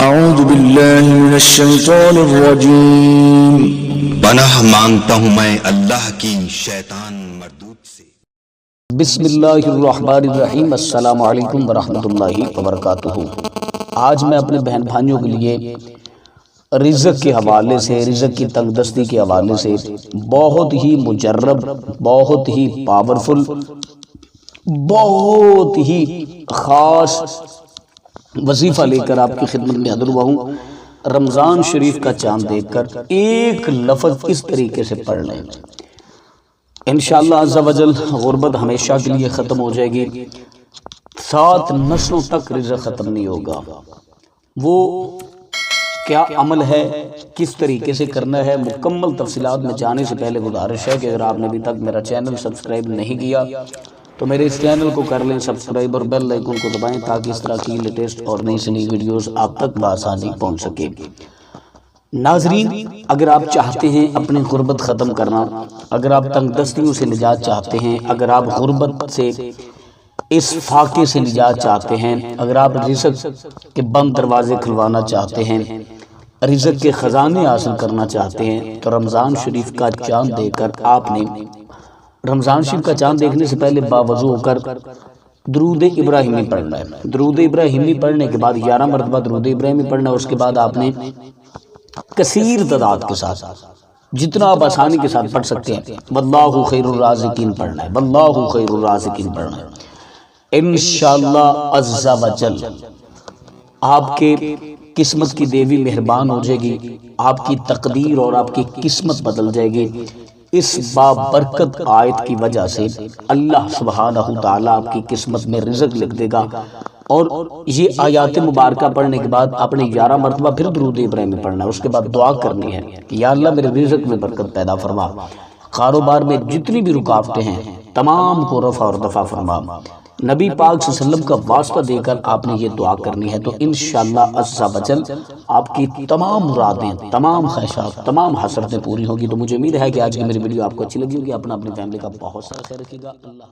اعوذ باللہ من الشیطان الرجیم۔ پناہ مانگتا ہوں میں اللہ کی شیطان مردود سے۔ بسم اللہ الرحمن الرحیم۔ السلام علیکم ورحمۃ اللہ وبرکاتہ۔ آج میں اپنے بہن بھائیوں کے لیے رزق کے حوالے سے، رزق کی تنگ دستی کے حوالے سے بہت ہی مجرب، بہت ہی پاورفل، بہت ہی خاص وظیفہ لے کر آپ کی خدمت میں حاضر ہوا ہوں۔ رمضان شریف کا چاند دیکھ کر ایک لفظ اس طریقے سے پڑھ لیں، انشاءاللہ عز و جل غربت ہمیشہ کے لیے ختم ہو جائے گی، 7 نسلوں تک رزق ختم نہیں ہوگا۔ وہ کیا عمل ہے، کس طریقے سے کرنا ہے، مکمل تفصیلات میں جانے سے پہلے گزارش ہے کہ اگر آپ نے ابھی تک میرا چینل سبسکرائب نہیں کیا تو میرے اس چینل کو کر لیں سبسکرائب اور بیل آئیکن کو دبائیں تاکہ اس طرح کی لیٹسٹ اور نئی سے نئی ویڈیوز آپ تک بآسانی پہنچ سکے۔ ناظرین، اگر آپ چاہتے ہیں اپنی غربت ختم کرنا، اگر آپ تنگ دستیوں سے نجات چاہتے ہیں، اگر آپ غربت سے اس فاقے سے نجات چاہتے ہیں، اگر آپ رزق کے بند دروازے کھلوانا چاہتے ہیں، رزق کے خزانے حاصل کرنا چاہتے ہیں، تو رمضان شریف کا چاند دیکھ کر آپ نے رمضان شریف کا چاند دیکھنے سے پہلے باوضو ہو کر درود ابراہیمی پڑھنا ہے۔ درود ابراہیمی پڑھنے کے بعد 11 مرتبہ درود ابراہیمی پڑھنا ہے۔ اس کے بعد آپ نے کثیر تعداد کے ساتھ، جتنا آپ آسانی کے ساتھ پڑھ سکتے ہیں، واللہ خیر الرازقین پڑھنا ہے، واللہ خیر الرازقین پڑھنا ہے۔ انشاءاللہ عز و جل آپ کے قسمت کی دیوی مہربان ہو جائے گی، آپ کی تقدیر اور آپ کی قسمت بدل جائے گی۔ اس بابرکت آیت کی وجہ سے اللہ سبحانہ تعالیٰ آپ کی قسمت میں رزق لکھ دے گا۔ اور یہ آیات مبارکہ پڑھنے کے بعد آپ نے 11 مرتبہ پھر درود ابراہیمی پڑھنا ہے۔ اس کے بعد دعا کرنی ہے کہ یا اللہ میرے رزق میں برکت پیدا فرما، کاروبار میں جتنی بھی رکاوٹیں ہیں تمام کو رفع اور دفع فرما۔ نبی پاک صلی اللہ علیہ وسلم کا واسطہ دے کر آپ نے یہ دعا کرنی ہے، تو انشاءاللہ عز و جل آپ کی تمام مرادیں، تمام خواہشات، تمام حسرتیں پوری ہوگی۔ تو مجھے امید ہے کہ آج کی میری ویڈیو آپ کو اچھی لگی ہوگی۔ اپنا اپنی فیملی کا بہت سارا خیال رکھیے گا۔ اللہ